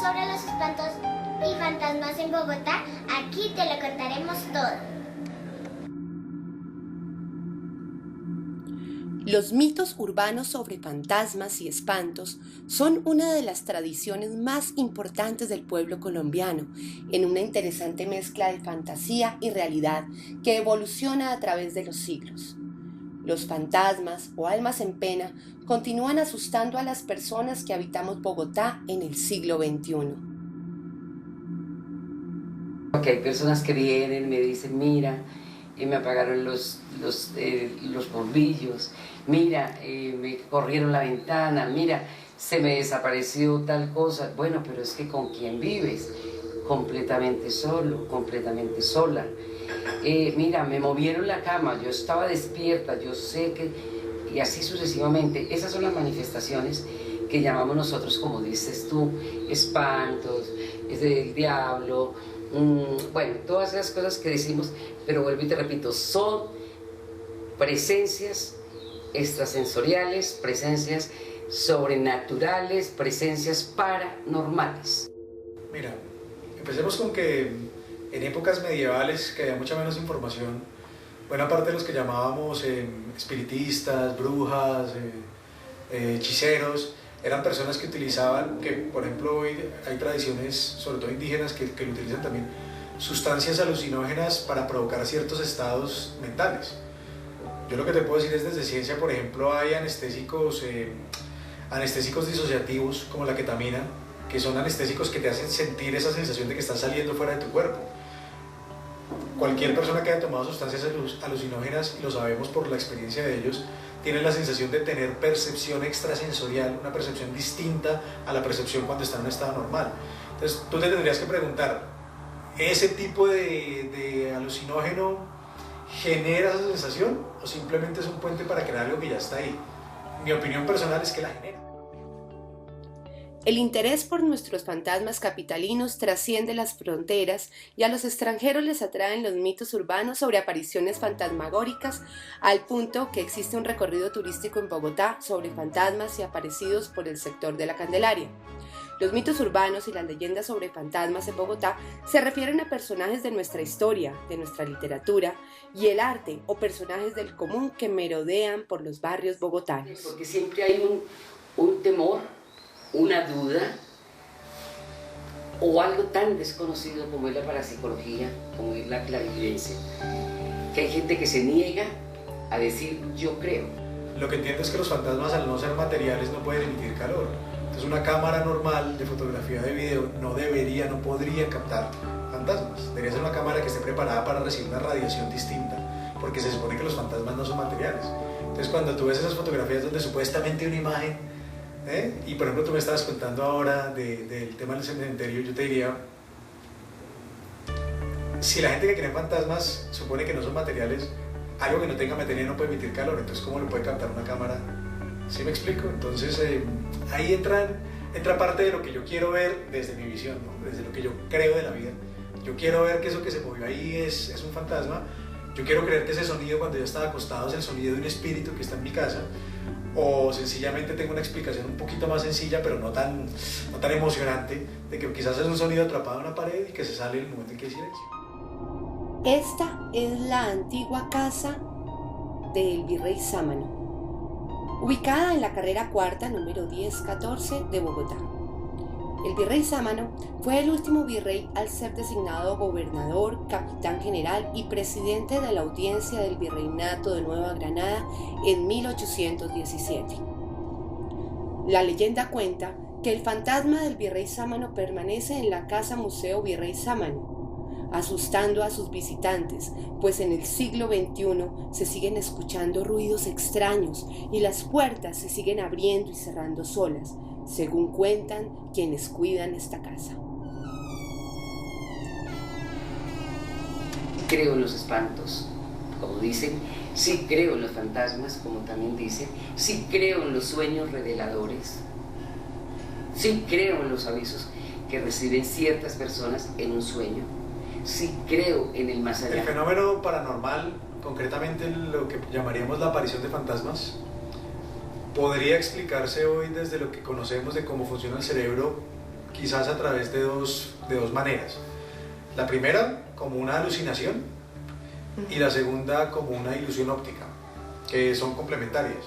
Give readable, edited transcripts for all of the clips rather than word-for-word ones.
sobre los espantos y fantasmas en Bogotá, aquí te lo contaremos todo. Los mitos urbanos sobre fantasmas y espantos son una de las tradiciones más importantes del pueblo colombiano, en una interesante mezcla de fantasía y realidad que evoluciona a través de los siglos. Los fantasmas o almas en pena continúan asustando a las personas que habitamos Bogotá en el siglo XXI. Porque hay personas que vienen y me dicen, mira, me apagaron los bombillos, mira, me corrieron la ventana, mira, se me desapareció tal cosa. Bueno, pero es que ¿con quién vives? Completamente solo, completamente sola. Mira, me movieron la cama, yo estaba despierta, yo sé que... Y así sucesivamente. Esas son las manifestaciones que llamamos nosotros, como dices tú, espantos, es del diablo, bueno, todas esas cosas que decimos, pero vuelvo y te repito, son presencias extrasensoriales, presencias sobrenaturales, presencias paranormales. Mira, empecemos con que en épocas medievales, que había mucha menos información, buena parte de los que llamábamos espiritistas, brujas, hechiceros, eran personas que utilizaban, que por ejemplo hoy hay tradiciones, sobre todo indígenas, que utilizan también sustancias alucinógenas para provocar ciertos estados mentales. Yo lo que te puedo decir es desde ciencia, por ejemplo, hay anestésicos disociativos como la ketamina, que son anestésicos que te hacen sentir esa sensación de que estás saliendo fuera de tu cuerpo. Cualquier persona que haya tomado sustancias alucinógenas, y lo sabemos por la experiencia de ellos, tiene la sensación de tener percepción extrasensorial, una percepción distinta a la percepción cuando está en un estado normal. Entonces tú te tendrías que preguntar, ¿ese tipo de alucinógeno genera esa sensación o simplemente es un puente para crear algo que ya está ahí? Mi opinión personal es que la genera. El interés por nuestros fantasmas capitalinos trasciende las fronteras y a los extranjeros les atraen los mitos urbanos sobre apariciones fantasmagóricas, al punto que existe un recorrido turístico en Bogotá sobre fantasmas y aparecidos por el sector de la Candelaria. Los mitos urbanos y las leyendas sobre fantasmas en Bogotá se refieren a personajes de nuestra historia, de nuestra literatura y el arte o personajes del común que merodean por los barrios bogotanos. Porque siempre hay un temor, una duda o algo tan desconocido como es la parapsicología, como es la clarividencia, que hay gente que se niega a decir yo creo. Lo que entiendo es que los fantasmas, al no ser materiales, no pueden emitir calor. Entonces una cámara normal de fotografía de video no podría captar fantasmas. Debería ser una cámara que esté preparada para recibir una radiación distinta, porque se supone que los fantasmas no son materiales. Entonces cuando tú ves esas fotografías donde supuestamente hay una imagen, y por ejemplo tú me estabas contando ahora del tema del cementerio, yo te diría, si la gente que cree en fantasmas supone que no son materiales, algo que no tenga materia no puede emitir calor, entonces ¿cómo lo puede captar una cámara? ¿Sí me explico? Entonces ahí entra parte de lo que yo quiero ver desde mi visión, ¿no? Desde lo que yo creo de la vida. Yo quiero ver que eso que se movió ahí es un fantasma. Yo quiero creer que ese sonido cuando yo estaba acostado es el sonido de un espíritu que está en mi casa, o sencillamente tengo una explicación un poquito más sencilla pero no tan emocionante, de que quizás es un sonido atrapado en una pared y que se sale en el momento en que hay silencio. Esta es la antigua casa del Virrey Sámano, ubicada en la carrera cuarta número 1014 de Bogotá. El Virrey Sámano fue el último virrey al ser designado gobernador, capitán general y presidente de la audiencia del Virreinato de Nueva Granada en 1817. La leyenda cuenta que el fantasma del Virrey Sámano permanece en la casa Museo Virrey Sámano, asustando a sus visitantes, pues en el siglo XXI se siguen escuchando ruidos extraños y las puertas se siguen abriendo y cerrando solas, según cuentan quienes cuidan esta casa. Creo en los espantos, como dicen, sí creo en los fantasmas, como también dicen, sí creo en los sueños reveladores, sí creo en los avisos que reciben ciertas personas en un sueño, sí creo en el más allá. El fenómeno paranormal, concretamente lo que llamaríamos la aparición de fantasmas, podría explicarse hoy desde lo que conocemos de cómo funciona el cerebro, quizás a través de dos maneras. La primera como una alucinación y la segunda como una ilusión óptica, que son complementarias.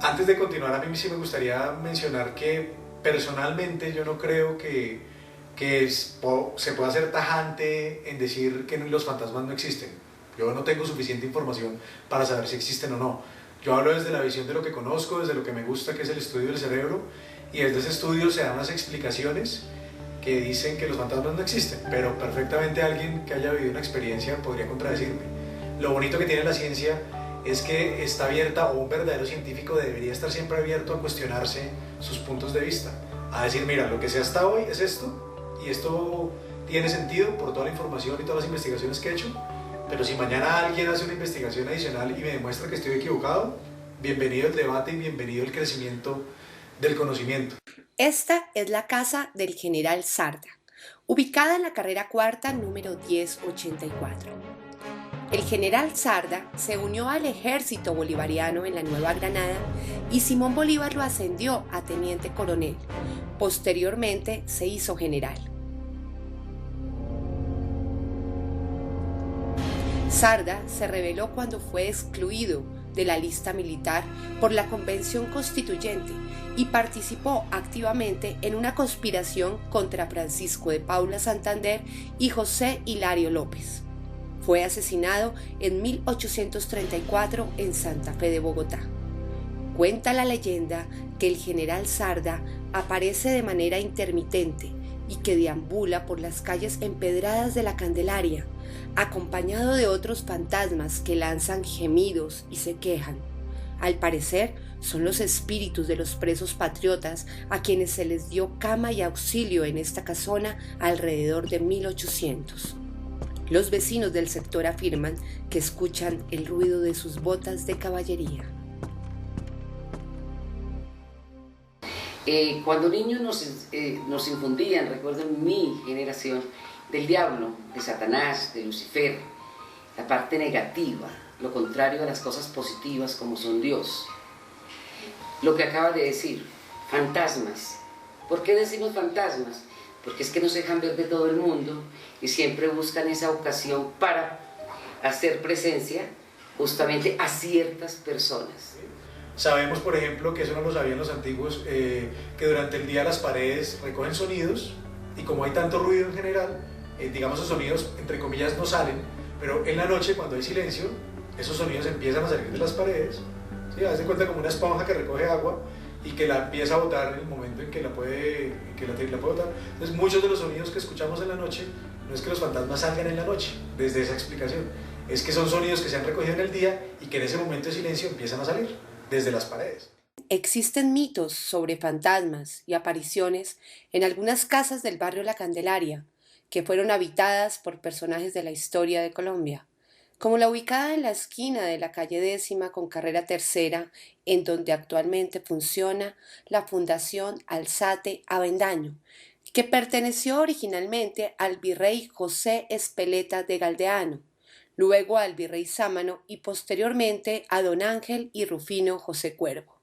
Antes de continuar, a mí sí me gustaría mencionar que personalmente yo no creo que se pueda ser tajante en decir que los fantasmas no existen. Yo no tengo suficiente información para saber si existen o no. Yo hablo desde la visión de lo que conozco, desde lo que me gusta, que es el estudio del cerebro, y desde ese estudio se dan unas explicaciones que dicen que los fantasmas no existen, pero perfectamente alguien que haya vivido una experiencia podría contradecirme. Lo bonito que tiene la ciencia es que está abierta, o un verdadero científico debería estar siempre abierto a cuestionarse sus puntos de vista, a decir, mira, lo que sé hasta hoy es esto, y esto tiene sentido por toda la información y todas las investigaciones que he hecho, pero si mañana alguien hace una investigación adicional y me demuestra que estoy equivocado, bienvenido el debate y bienvenido el crecimiento del conocimiento. Esta es la casa del general Sarda, ubicada en la carrera cuarta número 1084. El general Sarda se unió al ejército bolivariano en la Nueva Granada y Simón Bolívar lo ascendió a teniente coronel. Posteriormente se hizo general. Sarda se rebeló cuando fue excluido de la lista militar por la Convención Constituyente y participó activamente en una conspiración contra Francisco de Paula Santander y José Hilario López. Fue asesinado en 1834 en Santa Fe de Bogotá. Cuenta la leyenda que el general Sarda aparece de manera intermitente y que deambula por las calles empedradas de la Candelaria, acompañado de otros fantasmas que lanzan gemidos y se quejan. Al parecer, son los espíritus de los presos patriotas a quienes se les dio cama y auxilio en esta casona alrededor de 1800. Los vecinos del sector afirman que escuchan el ruido de sus botas de caballería. Cuando niños nos infundían, recuerdo en mi generación, del diablo, de Satanás, de Lucifer, la parte negativa, lo contrario a las cosas positivas como son Dios. Lo que acaba de decir, fantasmas. ¿Por qué decimos fantasmas? Porque es que nos dejan ver de todo el mundo y siempre buscan esa ocasión para hacer presencia justamente a ciertas personas. Sabemos, por ejemplo, que eso no lo sabían los antiguos, que durante el día las paredes recogen sonidos y como hay tanto ruido en general, digamos esos sonidos entre comillas no salen, pero en la noche cuando hay silencio, esos sonidos empiezan a salir de las paredes, ¿sí? Haz de cuenta como una esponja que recoge agua y que la empieza a botar en el momento en que la puede botar. Entonces muchos de los sonidos que escuchamos en la noche, no es que los fantasmas salgan en la noche, desde esa explicación, es que son sonidos que se han recogido en el día y que en ese momento de silencio empiezan a salir desde las paredes. Existen mitos sobre fantasmas y apariciones en algunas casas del barrio La Candelaria, que fueron habitadas por personajes de la historia de Colombia, como la ubicada en la esquina de la calle 10ª con carrera tercera, en donde actualmente funciona la Fundación Alzate Avendaño, que perteneció originalmente al virrey José Espeleta de Galdeano, luego al virrey Sámano y posteriormente a don Ángel y Rufino José Cuervo.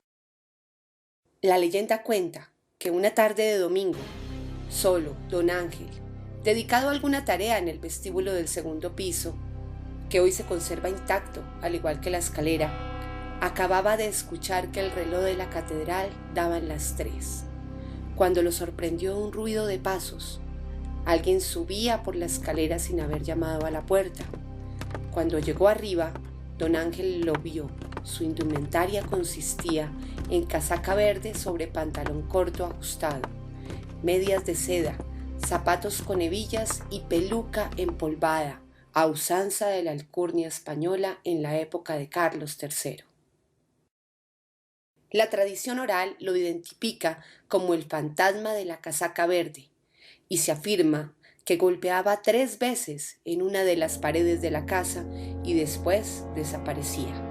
La leyenda cuenta que una tarde de domingo, solo don Ángel, dedicado a alguna tarea en el vestíbulo del segundo piso, que hoy se conserva intacto, al igual que la escalera, acababa de escuchar que el reloj de la catedral daban las 3, cuando lo sorprendió un ruido de pasos. Alguien subía por la escalera sin haber llamado a la puerta. Cuando llegó arriba, don Ángel lo vio. Su indumentaria consistía en casaca verde sobre pantalón corto ajustado, medias de seda, zapatos con hebillas y peluca empolvada, a usanza de la alcurnia española en la época de Carlos III. La tradición oral lo identifica como el fantasma de la casaca verde y se afirma que golpeaba 3 veces en una de las paredes de la casa y después desaparecía.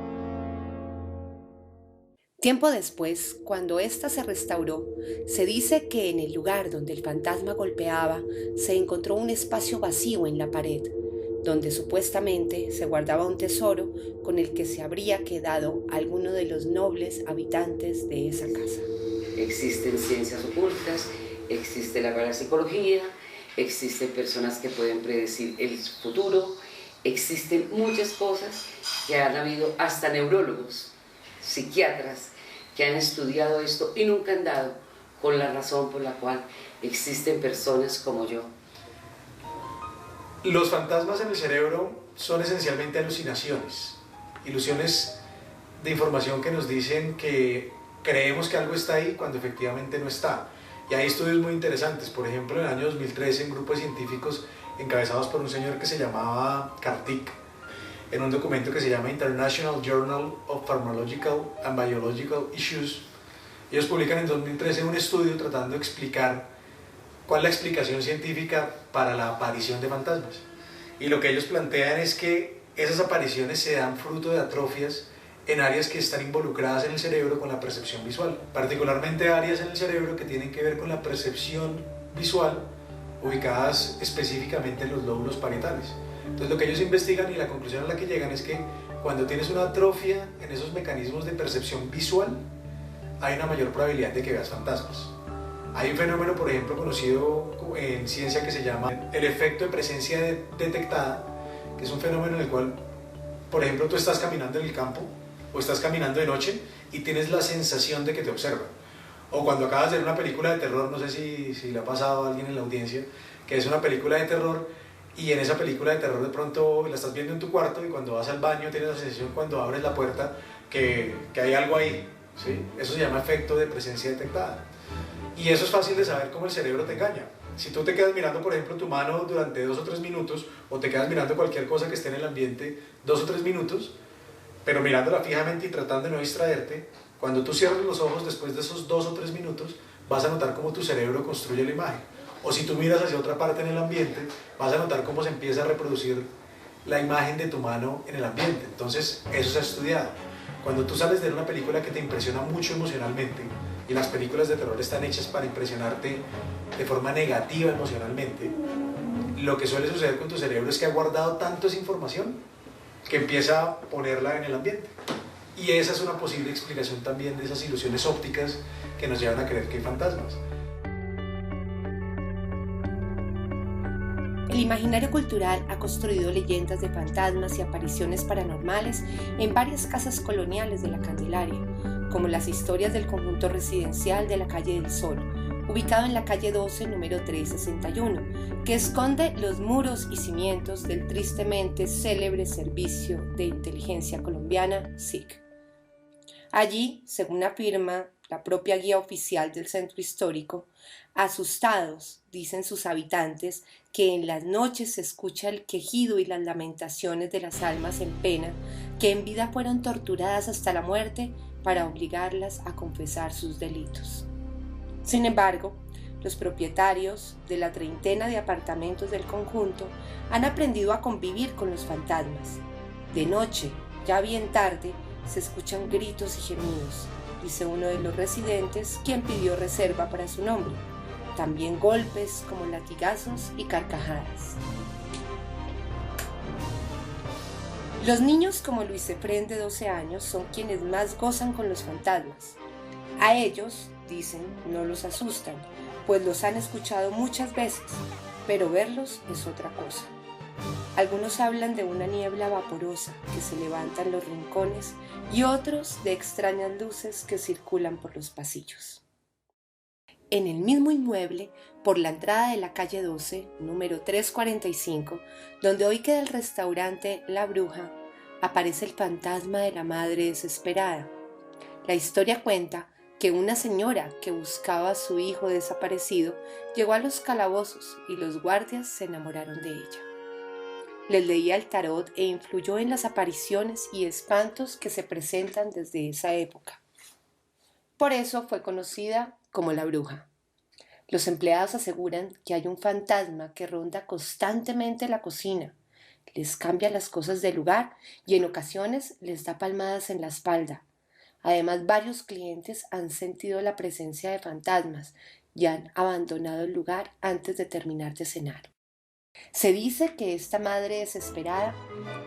Tiempo después, cuando ésta se restauró, se dice que en el lugar donde el fantasma golpeaba se encontró un espacio vacío en la pared, donde supuestamente se guardaba un tesoro con el que se habría quedado alguno de los nobles habitantes de esa casa. Existen ciencias ocultas, existe la parapsicología, existen personas que pueden predecir el futuro, existen muchas cosas que han habido, hasta neurólogos, psiquiatras, que han estudiado esto y nunca han dado con la razón por la cual existen personas como yo. Los fantasmas en el cerebro son esencialmente alucinaciones, ilusiones de información que nos dicen que creemos que algo está ahí cuando efectivamente no está. Y hay estudios muy interesantes. Por ejemplo, en el año 2013 un grupo de científicos encabezados por un señor que se llamaba Kartik, en un documento que se llama International Journal of Pharmacological and Biological Issues, ellos publican en 2013 un estudio tratando de explicar cuál es la explicación científica para la aparición de fantasmas. Y lo que ellos plantean es que esas apariciones se dan fruto de atrofias en áreas que están involucradas en el cerebro con la percepción visual, particularmente áreas en el cerebro que tienen que ver con la percepción visual, ubicadas específicamente en los lóbulos parietales. Entonces lo que ellos investigan y la conclusión a la que llegan es que cuando tienes una atrofia en esos mecanismos de percepción visual, hay una mayor probabilidad de que veas fantasmas. Hay un fenómeno, por ejemplo, conocido en ciencia que se llama el efecto de presencia detectada, que es un fenómeno en el cual, por ejemplo, tú estás caminando en el campo o estás caminando de noche y tienes la sensación de que te observan. O cuando acabas de ver una película de terror, no sé si le ha pasado a alguien en la audiencia, que es una película de terror y en esa película de terror de pronto la estás viendo en tu cuarto y cuando vas al baño tienes la sensación cuando abres la puerta que hay algo ahí, ¿sí? Eso se llama efecto de presencia detectada. Y eso es fácil de saber cómo el cerebro te engaña. Si tú te quedas mirando, por ejemplo, tu mano durante 2 o 3 minutos, o te quedas mirando cualquier cosa que esté en el ambiente 2 o 3 minutos, pero mirándola fijamente y tratando de no distraerte, cuando tú cierres los ojos después de esos 2 o 3 minutos, vas a notar cómo tu cerebro construye la imagen. O si tú miras hacia otra parte en el ambiente, vas a notar cómo se empieza a reproducir la imagen de tu mano en el ambiente. Entonces, eso se ha estudiado. Cuando tú sales de una película que te impresiona mucho emocionalmente, y las películas de terror están hechas para impresionarte de forma negativa emocionalmente, lo que suele suceder con tu cerebro es que ha guardado tanto esa información que empieza a ponerla en el ambiente. Y esa es una posible explicación también de esas ilusiones ópticas que nos llevan a creer que hay fantasmas. El imaginario cultural ha construido leyendas de fantasmas y apariciones paranormales en varias casas coloniales de la Candelaria, como las historias del conjunto residencial de la Calle del Sol, ubicado en la calle 12, número 361, que esconde los muros y cimientos del tristemente célebre Servicio de Inteligencia Colombiana, SIC. Allí, según afirma la propia guía oficial del centro histórico, asustados, dicen sus habitantes, que en las noches se escucha el quejido y las lamentaciones de las almas en pena, que en vida fueron torturadas hasta la muerte para obligarlas a confesar sus delitos. Sin embargo, los propietarios de la treintena de apartamentos del conjunto han aprendido a convivir con los fantasmas. De noche, ya bien tarde, se escuchan gritos y gemidos, dice uno de los residentes, quien pidió reserva para su nombre. También golpes como latigazos y carcajadas. Los niños como Luis Efrén, de 12 años, son quienes más gozan con los fantasmas. A ellos, dicen, no los asustan, pues los han escuchado muchas veces, pero verlos es otra cosa. Algunos hablan de una niebla vaporosa que se levanta en los rincones y otros de extrañas luces que circulan por los pasillos. En el mismo inmueble, por la entrada de la calle 12, número 345, donde hoy queda el restaurante La Bruja, aparece el fantasma de la madre desesperada. La historia cuenta que una señora que buscaba a su hijo desaparecido llegó a los calabozos y los guardias se enamoraron de ella. Les leía el tarot e influyó en las apariciones y espantos que se presentan desde esa época. Por eso fue conocida como La Bruja. Los empleados aseguran que hay un fantasma que ronda constantemente la cocina, les cambia las cosas de lugar y en ocasiones les da palmadas en la espalda. Además, varios clientes han sentido la presencia de fantasmas y han abandonado el lugar antes de terminar de cenar. Se dice que esta madre desesperada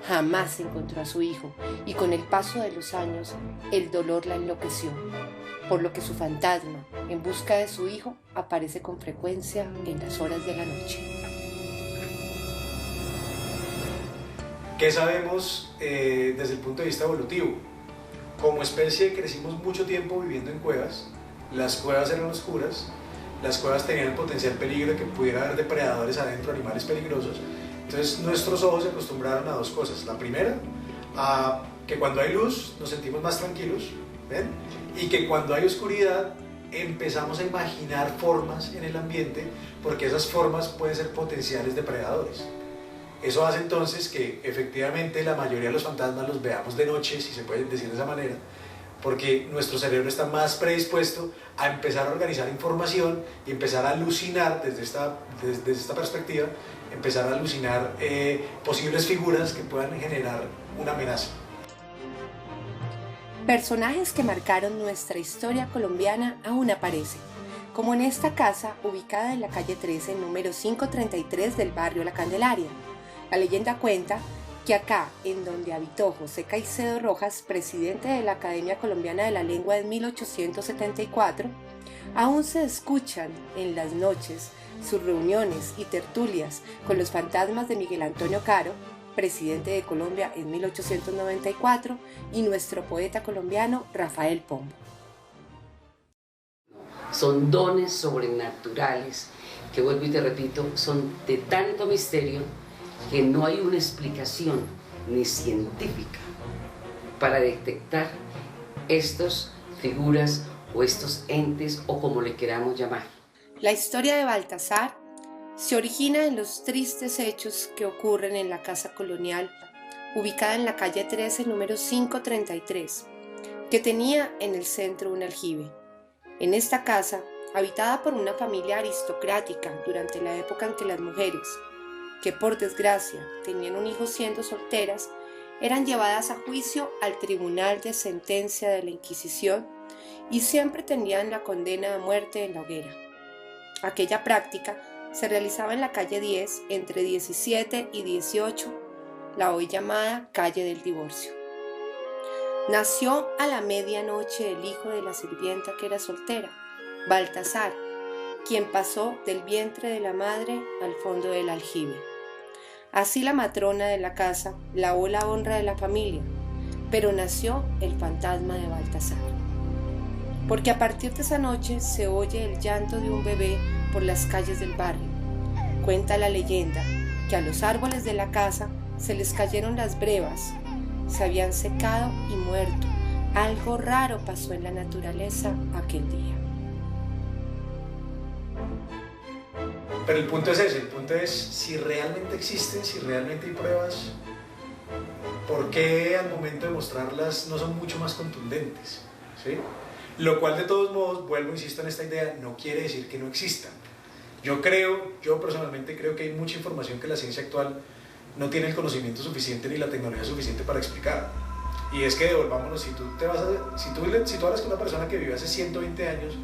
jamás encontró a su hijo y con el paso de los años el dolor la enloqueció. por lo que su fantasma, en busca de su hijo, aparece con frecuencia en las horas de la noche. ¿Qué sabemos desde el punto de vista evolutivo? Como especie crecimos mucho tiempo viviendo en cuevas, las cuevas eran oscuras, las cuevas tenían el potencial peligro de que pudiera haber depredadores adentro, animales peligrosos. Entonces nuestros ojos se acostumbraron a dos cosas. La primera, a que cuando hay luz nos sentimos más tranquilos, ¿ven? Y que cuando hay oscuridad empezamos a imaginar formas en el ambiente, porque esas formas pueden ser potenciales depredadores. Eso hace entonces que efectivamente la mayoría de los fantasmas los veamos de noche, si se puede decir de esa manera, porque nuestro cerebro está más predispuesto a empezar a organizar información y empezar a alucinar desde esta perspectiva, empezar a alucinar posibles figuras que puedan generar una amenaza. Personajes que marcaron nuestra historia colombiana aún aparecen, como en esta casa ubicada en la calle 13, número 533 del barrio La Candelaria. La leyenda cuenta que acá, en donde habitó José Caicedo Rojas, presidente de la Academia Colombiana de la Lengua en 1874, aún se escuchan en las noches sus reuniones y tertulias con los fantasmas de Miguel Antonio Caro, presidente de Colombia en 1894, y nuestro poeta colombiano Rafael Pombo. Son dones sobrenaturales que, vuelvo y te repito, son de tanto misterio que no hay una explicación ni científica para detectar estas figuras o estos entes o como le queramos llamar. La historia de Baltasar se origina en los tristes hechos que ocurren en la casa colonial ubicada en la calle 13, número 533, que tenía en el centro un aljibe. En esta casa, habitada por una familia aristocrática durante la época en que las mujeres, que por desgracia tenían un hijo siendo solteras, eran llevadas a juicio al tribunal de sentencia de la Inquisición y siempre tenían la condena a muerte en la hoguera. Aquella práctica se realizaba en la calle 10 entre 17 y 18, la hoy llamada calle del divorcio. Nació a la medianoche el hijo de la sirvienta que era soltera, Baltasar, quien pasó del vientre de la madre al fondo del aljibe. Así la matrona de la casa lavó la honra de la familia, pero nació el fantasma de Baltasar. Porque a partir de esa noche se oye el llanto de un bebé por las calles del barrio. Cuenta la leyenda que a los árboles de la casa se les cayeron las brevas, se habían secado y muerto. Algo raro pasó en la naturaleza aquel día. Pero el punto es ese, el punto es si realmente existen, si realmente hay pruebas, ¿por qué al momento de mostrarlas no son mucho más contundentes? ¿Sí? Lo cual de todos modos, vuelvo, insisto en esta idea, no quiere decir que no existan. Yo personalmente creo que hay mucha información que la ciencia actual no tiene el conocimiento suficiente ni la tecnología suficiente para explicar. Y es que devolvámonos, si tú hablas con una persona que vive hace 120 años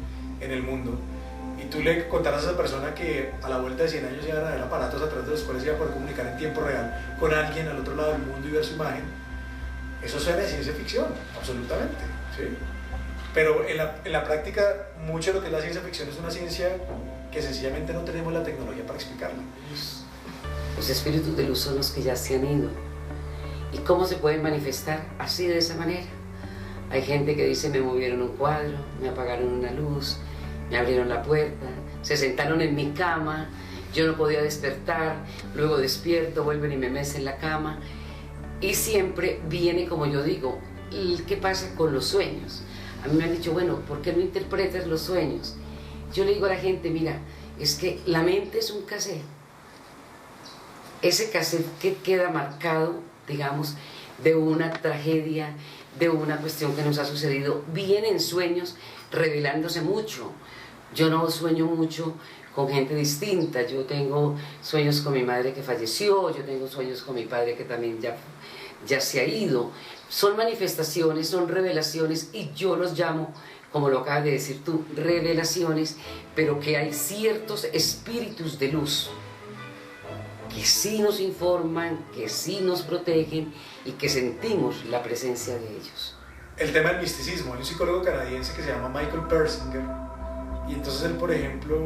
en el mundo, y tú le contaras a esa persona que a la vuelta de 100 años iban a haber aparatos a través de los cuales iba a poder comunicar en tiempo real con alguien al otro lado del mundo y ver su imagen, eso suena de ciencia ficción, absolutamente, ¿sí? Pero en la práctica, mucho de lo que es la ciencia ficción es una ciencia que sencillamente no tenemos la tecnología para explicarla. Los espíritus de luz son los que ya se han ido. ¿Y cómo se pueden manifestar? Así, de esa manera. Hay gente que dice, me movieron un cuadro, me apagaron una luz, me abrieron la puerta, se sentaron en mi cama, yo no podía despertar, luego despierto, vuelven y me mecen la cama. Y siempre viene, como yo digo, ¿qué pasa con los sueños? A mí me han dicho, bueno, ¿por qué no interpretas los sueños? Yo le digo a la gente, mira, es que la mente es un cassette. Ese cassette que queda marcado, digamos, de una tragedia, de una cuestión que nos ha sucedido, viene en sueños revelándose mucho. Yo no sueño mucho con gente distinta, yo tengo sueños con mi madre que falleció, yo tengo sueños con mi padre que también ya se ha ido. Son manifestaciones, son revelaciones y yo los llamo, como lo acabas de decir tú, revelaciones, pero que hay ciertos espíritus de luz que sí nos informan, que sí nos protegen y que sentimos la presencia de ellos. el tema del misticismo. Hay un psicólogo canadiense que se llama Michael Persinger, y entonces él, por ejemplo,